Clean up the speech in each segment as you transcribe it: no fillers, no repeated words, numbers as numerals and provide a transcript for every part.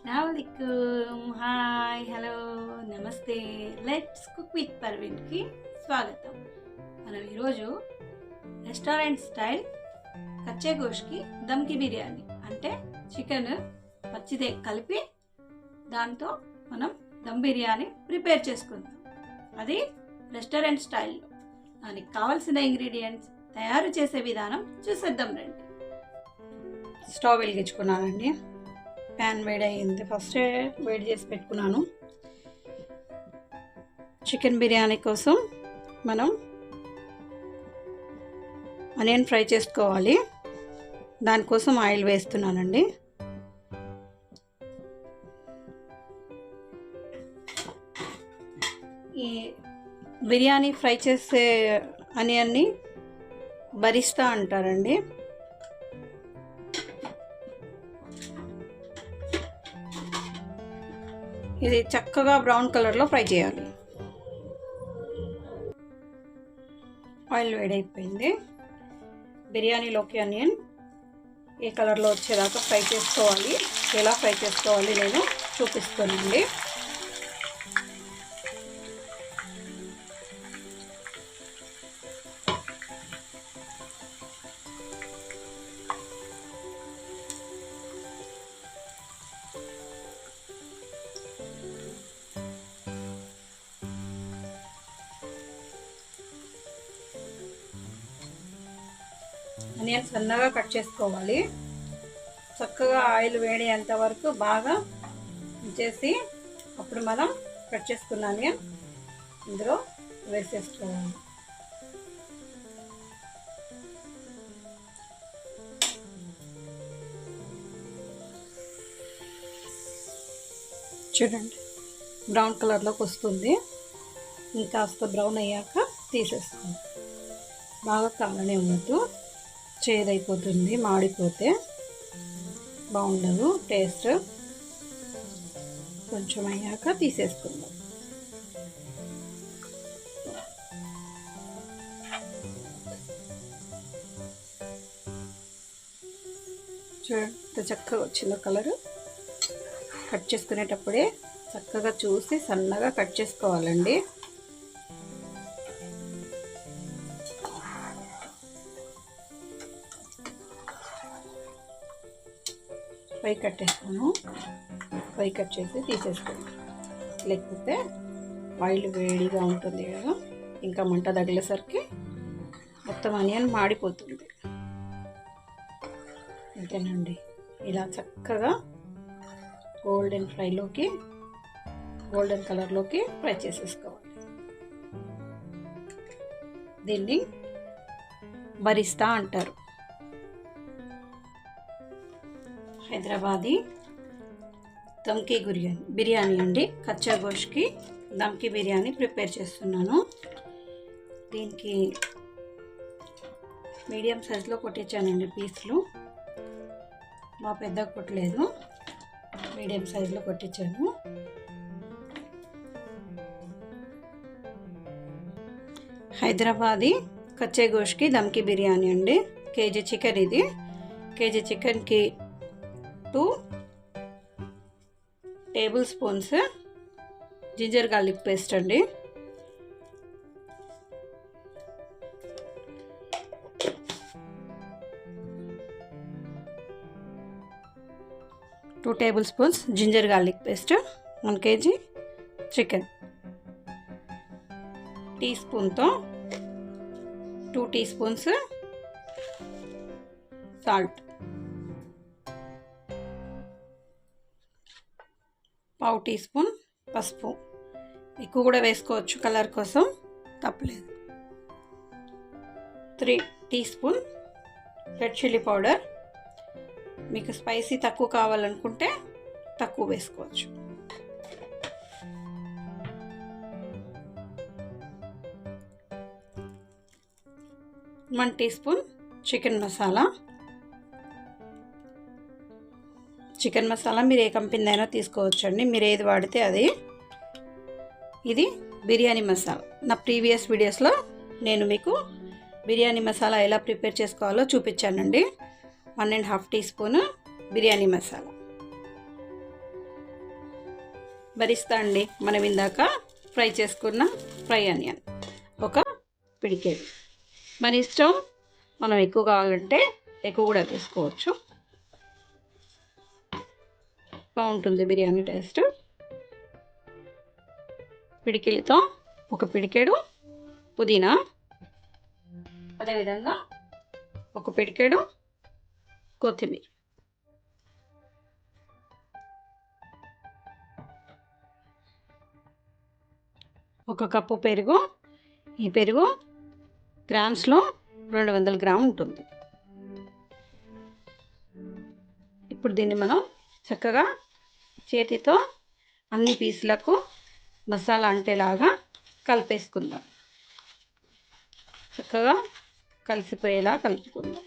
అస్సలాముఅలైకుం hi hello నమస్తే let's cook with పర్వీన్కి స్వాగతం. మనం ఈరోజు రెస్టారెంట్ స్టైల్ కచ్చే గోష్కి దమ్కి బిర్యానీ అంటే చికెన్ పచ్చిదే కలిపి దాంతో మనం దమ్ బిర్యానీ ప్రిపేర్ చేసుకుందాం. అది రెస్టారెంట్ స్టైల్లో. దానికి కావాల్సిన ఇంగ్రీడియంట్స్, తయారు చేసే విధానం చూసేద్దాం రండి. స్టవ్ వెలిగించుకున్నానండి. ప్యాన్ వేడి అయ్యింది. ఫస్ట్ వేడి చేసి పెట్టుకున్నాను. చికెన్ బిర్యానీ కోసం మనం ఆనియన్ ఫ్రై చేసుకోవాలి. దానికోసం ఆయిల్ వేస్తున్నానండి. ఈ బిర్యానీ ఫ్రై చేసే ఆనియన్ని బరిస్తా అంటారండి. ఇది చక్కగా బ్రౌన్ కలర్లో ఫ్రై చేయాలి. ఆయిల్ వేడైపోయింది. బిర్యానీలోకి ఆనియన్ ఏ కలర్లో వచ్చేదాకా ఫ్రై చేసుకోవాలి. ఎలా ఫ్రై చేసుకోవాలి నేను చూపిస్తానండి. ఆనియన్ సన్నగా కట్ చేసుకోవాలి. చక్కగా ఆయిల్ వేడేంత వరకు బాగా చేసి అప్పుడు మనం కట్ చేసుకున్న ఆనియన్ ఇందులో వేసేసుకోవాలి. చూడండి, బ్రౌన్ కలర్లోకి వస్తుంది. ఇంకాస్త బ్రౌన్ అయ్యాక తీసేసుకోండి. బాగా కాలనే ఉండదు, చేదైపోతుంది. మాడిపోతే బాగుండదు టేస్ట్. కొంచెం అయ్యాక తీసేసుకుందాం. చూడండి చక్కగా వచ్చిందో కలరు. కట్ చేసుకునేటప్పుడే చక్కగా చూసి సన్నగా కట్ చేసుకోవాలండి. ఫ్రై కట్టేస్తాను. ఫ్రై కట్ చేసి తీసేసుకోండి. లేకపోతే ఆయిల్ వేడిగా ఉంటుంది కదా, ఇంకా మంట తగిలేసరికి మొత్తం ఆనియన్ మాడిపోతుంది. అంతేనండి. ఇలా చక్కగా గోల్డెన్ కలర్లోకి ఫ్రై చేసేసుకోవాలి. దీన్ని బరిస్తా అంటారు. హైదరాబాదీ దమ్కి బిర్యానీ అండి. కచ్చా గోష్కి దమ్కి బిర్యానీ ప్రిపేర్ చేస్తున్నాను. దీనికి మీడియం సైజులో కొట్టించానండి పీసులు. మా పెద్దగా కొట్టలేదు, మీడియం సైజులో కొట్టించాను. హైదరాబాదీ కచ్చే గోష్కి దమ్కి బిర్యానీ అండి. కేజీ చికెన్ ఇది. కేజీ చికెన్కి 2 tablespoons ginger garlic paste అండి. Two tablespoons ginger garlic paste. 1 kg chicken. Tea స్పూన్తో 2 టీ స్పూన్స్ సాల్ట్. పావు టీ స్పూన్ పసుపు. ఎక్కువ కూడా వేసుకోవచ్చు కలర్ కోసం, తప్పలేదు. 3 teaspoon red chilli powder. మీకు స్పైసీ తక్కువ కావాలనుకుంటే తక్కువ వేసుకోవచ్చు. 1 teaspoon chicken masala. Chicken masala మీరు ఏ కంపెనీదైనా తీసుకోవచ్చండి, మీరు ఏది వాడితే అది. ఇది బిర్యానీ మసాలా. నా ప్రీవియస్ వీడియోస్లో నేను మీకు బిర్యానీ మసాలా ఎలా ప్రిపేర్ చేసుకోవాలో చూపించానండి. 1.5 టీ స్పూన్ బిర్యానీ మసాలా. భరిస్తా అండి మనం ఇందాక ఫ్రై చేసుకున్న ఫ్రై ఆనియన్ ఒక పిడికేడు. మన ఇష్టం, మనం ఎక్కువ కావాలంటే ఎక్కువ కూడా తీసుకోవచ్చు, బాగుంటుంది బిర్యానీ టేస్ట్. పిడికిలితో ఒక పిడికేడు పుదీనా, అదేవిధంగా ఒక పిడికేడు కొత్తిమీర, ఒక కప్పు పెరుగు. ఈ పెరుగు గ్రామ్స్లో 200 గ్రాములు ఉంటుంది. ఇప్పుడు దీన్ని మనం చక్కగా చేతితో అన్ని పీసులకు మసాలా అంటేలాగా కలిపేసుకుందాం. చక్కగా కలిసిపోయేలా కలుపుకుందాం.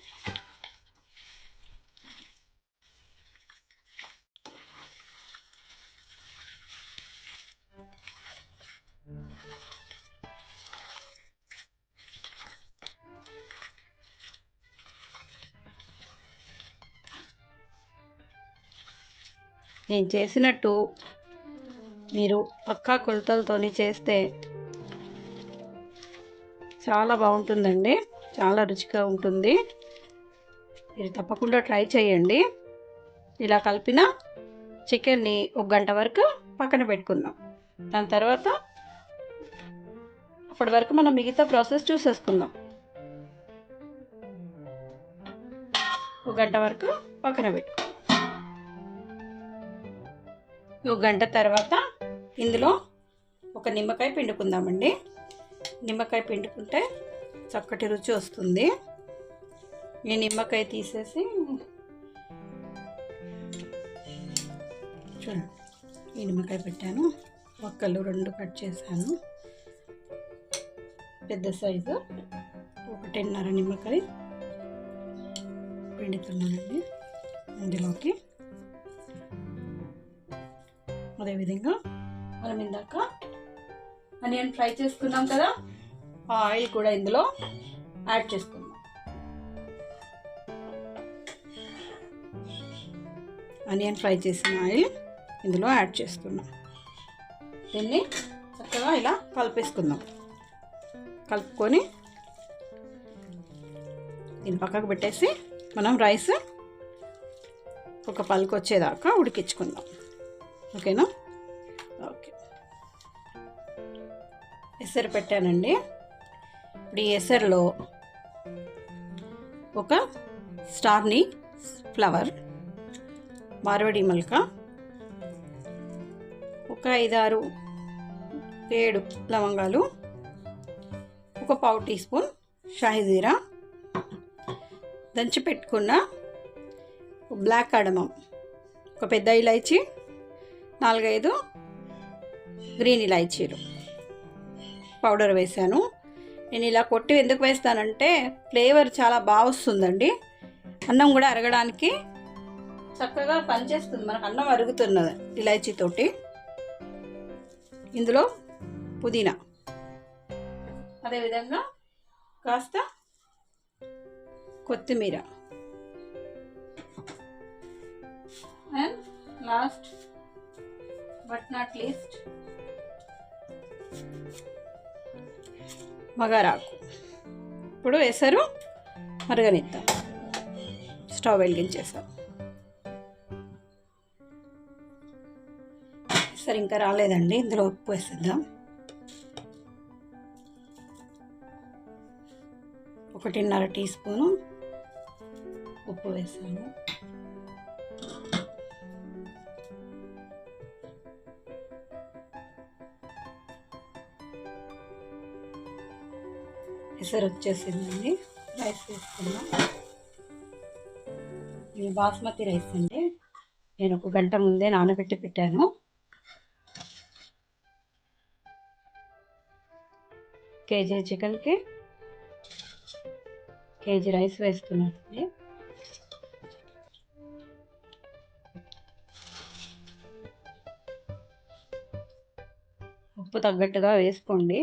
నేను చేసినట్టు మీరు పక్కా కొలతలతోని చేస్తే చాలా బాగుంటుందండి, చాలా రుచిగా ఉంటుంది. మీరు తప్పకుండా ట్రై చేయండి. ఇలా కలిపిన చికెన్ని 1 గంట వరకు పక్కన పెట్టుకుందాం. దాని తర్వాత అప్పటి వరకు మనం మిగతా ప్రాసెస్ చూసేసుకుందాం. 1 గంట వరకు పక్కన పెట్టుకుందాం. 1 గంట తర్వాత ఇందులో ఒక నిమ్మకాయ పిండుకుందామండి. నిమ్మకాయ పిండుకుంటే చక్కటి రుచి వస్తుంది. ఈ నిమ్మకాయ తీసేసి చూడండి, ఈ నిమ్మకాయ పెట్టాను, ఒక్కలు 2 కట్ చేశాను. పెద్ద సైజు 1.5 నిమ్మకాయ పిండుతున్నానండి ఇందులోకి. అదేవిధంగా మనం ఇందాక ఆనియన్ ఫ్రై చేసుకున్నాం కదా, ఆ ఆయిల్ కూడా ఇందులో యాడ్ చేసుకుందాం. ఆనియన్ ఫ్రై చేసిన ఆయిల్ ఇందులో యాడ్ చేస్తున్నాం. దీన్ని చక్కగా ఇలా కలిపేసుకుందాం. కలుపుకొని దీన్ని పక్కకు పెట్టేసి మనం రైస్ ఒక పలుకు వచ్చేదాకా ఉడికించుకుందాం. ఓకేనా? ఓకే, ఎసరు పెట్టానండి. ఇప్పుడు ఈ ఎసరులో ఒక స్టార్ని ఫ్లవర్, మార్వడి మల్క, ఒక 5, 6, 7 లవంగాలు, ఒక పావు టీ స్పూన్ షాహీ జీరా, దంచి పెట్టుకున్న బ్లాక్ కార్డమమ్, ఒక పెద్ద ఇలైచీ, 4-5 గ్రీన్ ఇలైచీలు పౌడర్ వేసాను. నేను ఇలా కొట్టి ఎందుకు వేస్తానంటే ఫ్లేవర్ చాలా బాగా వస్తుందండి. అన్నం కూడా అరగడానికి చక్కగా పనిచేస్తుంది. మనకు అన్నం అరుగుతున్నది ఇలైచీతోటి. ఇందులో పుదీనా, అదేవిధంగా కాస్త కొత్తిమీర, and last but not least బగారాకు. ఇప్పుడు ఎసరు మరగనిద్దాం. స్టవ్ వెలిగించేసాం. ఎసరు ఇంకా రాలేదండి. ఇందులో ఉప్పు వేసేద్దాం. 1.5 టీ స్పూను ఉప్పు వేసాము. ఎసరు వచ్చేసిందండి. రైస్ వేసుకుందాం. ఇది బాస్మతి రైస్ అండి. నేను 1 గంట ముందే నానబెట్టి పెట్టాను. కేజీ చికెన్కి కేజీ రైస్ వేస్తున్నానండి. ఉప్పు తగ్గట్టుగా వేసుకోండి.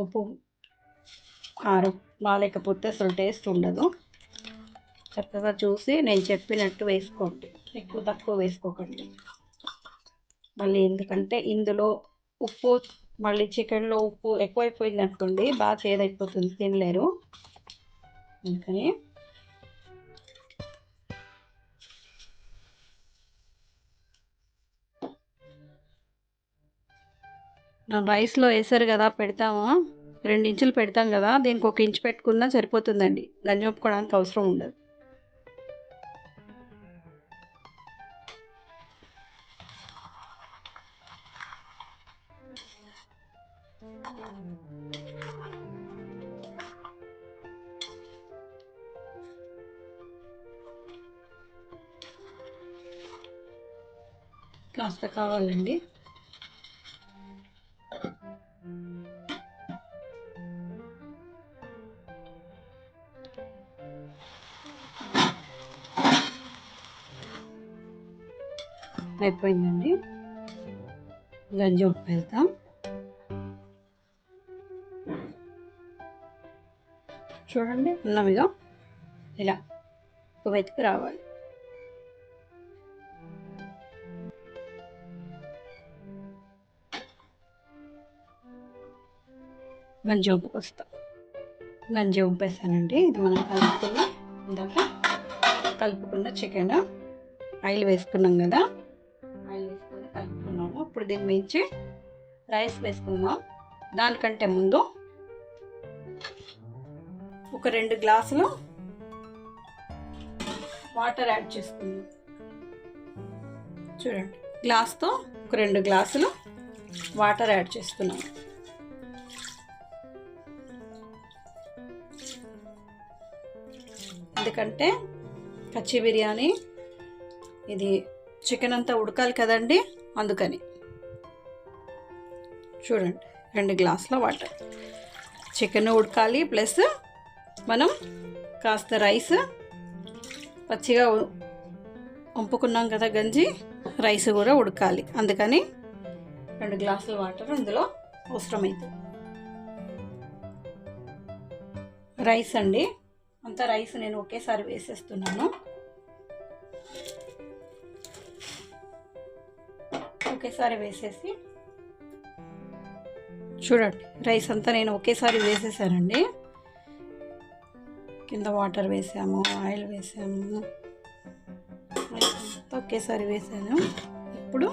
ఉప్పు కారం బాగాలేకపోతే అసలు టేస్ట్ ఉండదు. చక్కగా చూసి నేను చెప్పినట్టు వేసుకోండి, ఎక్కువ తక్కువ వేసుకోకండి. మళ్ళీ ఎందుకంటే ఇందులో ఉప్పు, మళ్ళీ చికెన్లో ఉప్పు ఎక్కువైపోయింది అనుకోండి బాగా చేదైపోతుంది, తినలేరు. అందుకని రైస్లో వేసారు కదా, పెడతాము 2 ఇంచులు పెడతాం కదా, దీనికి 1 ఇంచు పెట్టుకున్నా సరిపోతుందండి, గంజి వంపుకోవడానికి అవసరం ఉండదు. కాస్త కావాలండి. అయిపోయిందండి, గంజి ఉప్పు వెళ్తాం. చూడండి అన్నమిగా ఇలా వెతికి రావాలి. గంజి ఉప్పుకి వస్తాం. గంజి ఉప్పేసానండి. ఇది మనం కలుపుకున్న చికెన్ ఆయిల్ వేసుకున్నాం కదా, ఆయిల్ వేసుకొని కలుపుకున్నాము. ఇప్పుడు దీన్ని మించి రైస్ వేసుకుందాం. దానికంటే ముందు ఒక 2 గ్లాసులు వాటర్ యాడ్ చేసుకుందాం. చూడండి, గ్లాస్తో ఒక 2 గ్లాసులు వాటర్ యాడ్ చేసుకున్నాం. ఎందుకంటే కచ్చి బిర్యానీ ఇది చికెన్ అంతా ఉడకాలి కదండి, అందుకని. చూడండి, 2 గ్లాసుల వాటర్. చికెన్ ఉడకాలి, ప్లస్ మనం కాస్త రైస్ పచ్చిగా వంపుకున్నాం కదా గంజి, రైస్ కూడా ఉడకాలి. అందుకని 2 గ్లాసుల వాటర్ ఇందులో అవసరమవుతుంది. రైస్ అండి, అంత రైస్ నేను ఒకేసారి వేసేస్తున్నాను. ఒకేసారి వేసేసి చూడండి, రైస్ అంతా నేను ఒకేసారి వేసేసానండి. కింద వాటర్ వేసాము, ఆయిల్ వేసాము, రైస్ అంతా ఒకేసారి వేసాను. ఇప్పుడు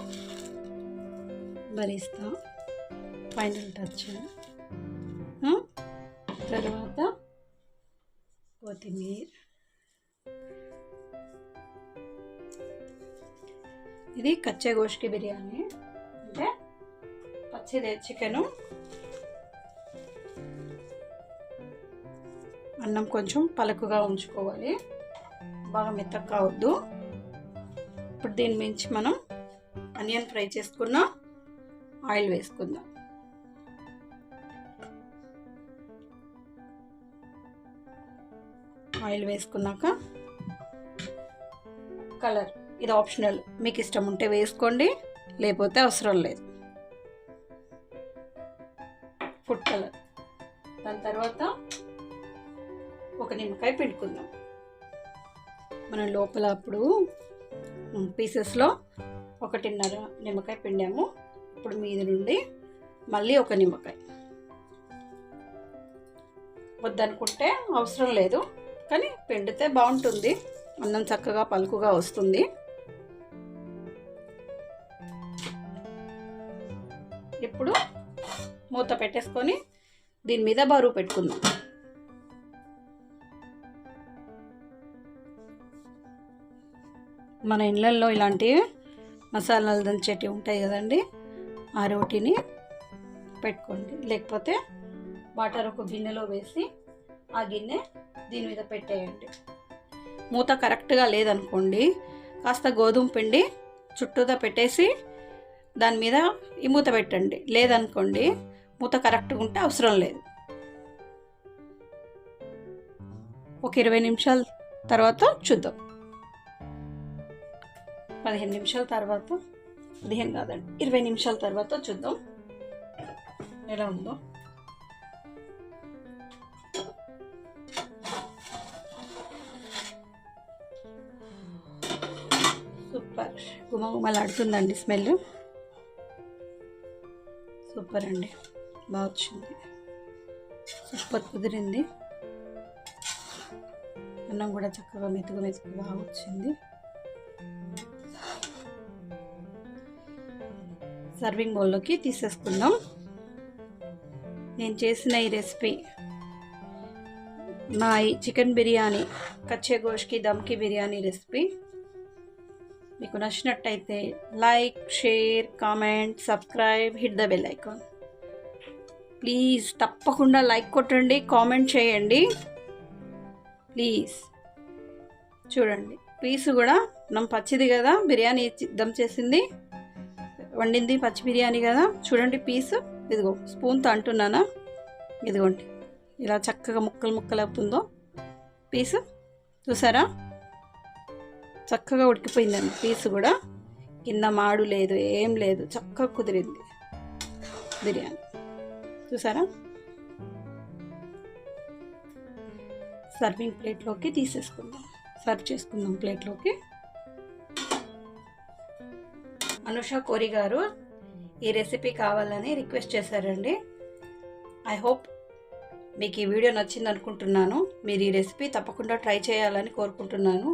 భరిస్తాం ఫైనల్ టచ్. తర్వాత కొత్తిమీర. ఇది కచ్చే గోష్కి బిర్యానీ, అంటే పచ్చిదే చికెను. అన్నం కొంచెం పలుకుగా ఉంచుకోవాలి, బాగా మెత్తగా కావద్దు. ఇప్పుడు దీని మించి మనం ఆనియన్ ఫ్రై చేసుకున్న ఆయిల్ వేసుకుందాం. ఆయిల్ వేసుకున్నాక కలర్, ఇది ఆప్షనల్, మీకు ఇష్టం ఉంటే వేసుకోండి, లేకపోతే అవసరం లేదు. Food colour. దాని తర్వాత ఒక నిమ్మకాయ పిండుకుందాం. మనం లోపల అప్పుడు పీసెస్లో 1.5 నిమ్మకాయ పిండాము. ఇప్పుడు మీద నుండి మళ్ళీ ఒక నిమ్మకాయ. వద్దనుకుంటే అవసరం లేదు, కానీ పిండితే బాగుంటుంది, అన్నం చక్కగా పలుకుగా వస్తుంది. ఇప్పుడు మూత పెట్టేసుకొని దీని మీద బరువు పెట్టుకుందాం. మన ఇళ్ళల్లో ఇలాంటి మసాలాలు దంచేటివి ఉంటాయి కదండి, ఆ రోటిని పెట్టుకోండి. లేకపోతే వాటర్ ఒక గిన్నెలో వేసి ఆ గిన్నె దీని మీద పెట్టేయండి. మూత కరెక్ట్గా లేదనుకోండి, కాస్త గోధుమ పిండి చుట్టూతా పెట్టేసి దాని మీద ఈ మూత పెట్టండి. లేదనుకోండి, మూత కరెక్ట్గా ఉంటే అవసరం లేదు. ఒక 20 నిమిషాల తర్వాత చూద్దాం. 15 నిమిషాల తర్వాత, 15 కాదండి 20 నిమిషాల తర్వాత చూద్దాం ఎలా ఉందో. గుమగుమలాడుతుందండి స్మెల్. సూపర్ అండి, బాగా వచ్చింది, సూపర్ కుదిరింది. అన్నం కూడా చక్కగా మెతుకు బాగా వచ్చింది. సర్వింగ్ బౌల్లోకి తీసేసుకుందాం. నేను చేసిన ఈ రెసిపీ, నా ఈ చికెన్ బిర్యానీ, కచ్చే గోష్కి దమ్కి బిర్యానీ రెసిపీ మీకు నచ్చినట్టయితే like, share, comment, subscribe, hit the bell icon. Please తప్పకుండా లైక్ కొట్టండి, కామెంట్ చేయండి ప్లీజ్. చూడండి పీసు కూడా మనం పచ్చిది కదా, బిర్యానీ దమ్ చేసింది, వండింది పచ్చి బిర్యానీ కదా. చూడండి పీసు, ఇదిగో స్పూన్తో అంటున్నానా, ఇదిగోండి ఇలా చక్కగా ముక్కలు ముక్కలు అవుతుందో పీసు. చూసారా, చక్కగా ఉడికిపోయిందండి పీసు కూడా, కింద మాడు లేదు, ఏం లేదు, చక్కగా కుదిరింది బిర్యానీ. చూసారా, సర్వింగ్ ప్లేట్లోకి తీసేసుకుందాం, సర్వ్ చేసుకుందాం ప్లేట్లోకి. అనుష కోరి గారు ఈ రెసిపీ కావాలని రిక్వెస్ట్ చేశారండి. ఐ హోప్ మీకు ఈ వీడియో నచ్చింది అనుకుంటున్నాను. మీరు ఈ రెసిపీ తప్పకుండా ట్రై చేయాలని కోరుకుంటున్నాను.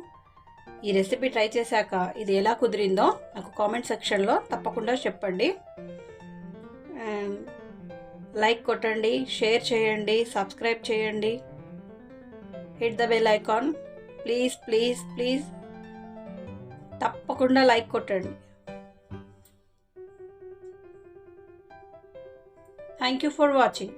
ఈ రెసిపీ ట్రై చేశాక ఇది ఎలా కుదిరిందో నాకు కామెంట్ సెక్షన్లో తప్పకుండా చెప్పండి. లైక్ కొట్టండి, షేర్ చేయండి, సబ్స్క్రైబ్ చేయండి, hit the bell icon. Please please please తప్పకుండా లైక్ కొట్టండి. Thank you for watching.